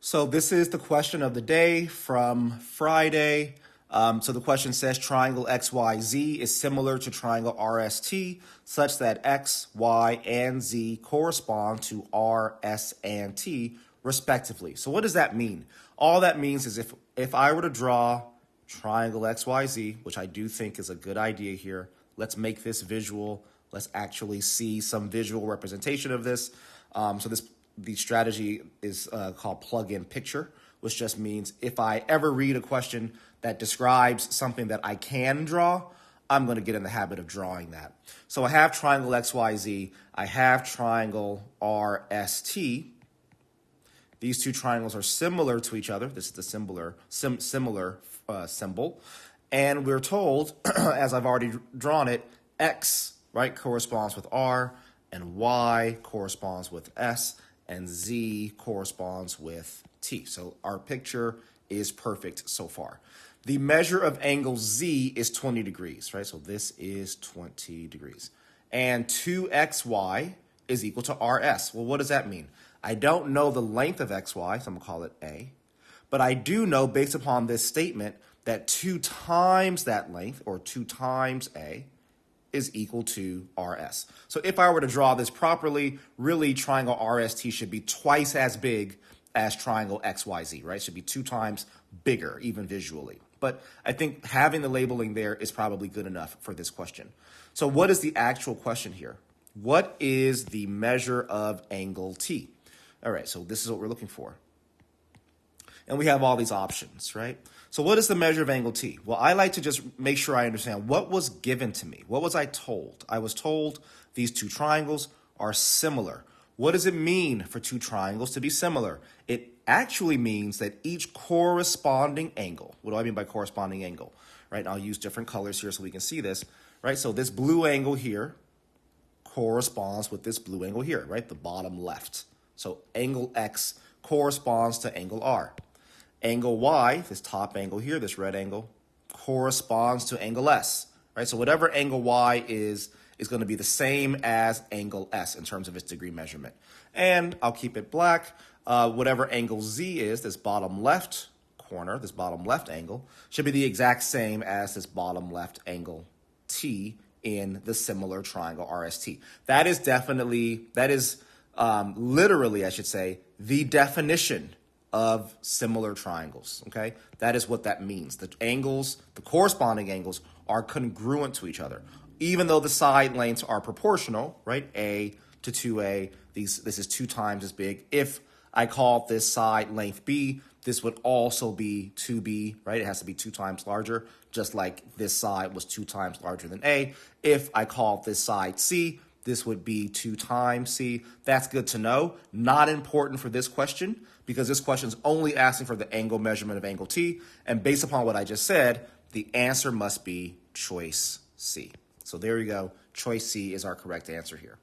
So this is the question of the day from Friday. So the question says triangle XYZ is similar to triangle RST such that X, Y, and Z correspond to R, S, and T respectively. So what does that mean? All that means is if I were to draw triangle XYZ, which I do think is a good idea here, let's make this visual. Let's actually see some visual representation of this. The strategy is called plug-in picture, which just means if I ever read a question that describes something that I can draw, I'm going to get in the habit of drawing that. So I have triangle XYZ. I have triangle RST. These two triangles are similar to each other. This is the similar symbol. And we're told, as I've already drawn it, X, right, corresponds with R, and Y corresponds with S, and Z corresponds with T. So our picture is perfect so far. The measure of angle Z is 20 degrees, right? So this is 20 degrees. And 2XY is equal to RS. Well, what does that mean? I don't know the length of XY, so I'm going to call it A. But I do know, based upon this statement, that 2 times that length, or 2 times A, is equal to RS. So if I were to draw this properly, really triangle RST should be twice as big as triangle XYZ, right? It should be 2 times bigger, even visually. But I think having the labeling there is probably good enough for this question. So what is the actual question here? What is the measure of angle T? All right, so this is what we're looking for. And we have all these options, right? So what is the measure of angle T? Well, I like to just make sure I understand what was given to me. What was I told? I was told these two triangles are similar. What does it mean for two triangles to be similar? It actually means that each corresponding angle, what do I mean by corresponding angle? Right, and I'll use different colors here so we can see this, right? So this blue angle here corresponds with this blue angle here, right? The bottom left. So angle X corresponds to angle R. Angle Y, this top angle here, this red angle, corresponds to angle S, right? So whatever angle Y is going to be the same as angle S in terms of its degree measurement. And I'll keep it black. Whatever angle Z is, this bottom left corner, this bottom left angle, should be the exact same as this bottom left angle T in the similar triangle RST. That is literally, I should say, the definition of similar triangles, okay? That is what that means. The angles, the corresponding angles, are congruent to each other. Even though the side lengths are proportional, right? A to 2A, this is 2 times as big. If I call this side length B, this would also be 2B, right? It has to be 2 times larger, just like this side was 2 times larger than A. If I call this side C, this would be 2 times C. That's good to know. Not important for this question because this question is only asking for the angle measurement of angle T. And based upon what I just said, the answer must be choice C. So there you go. Choice C is our correct answer here.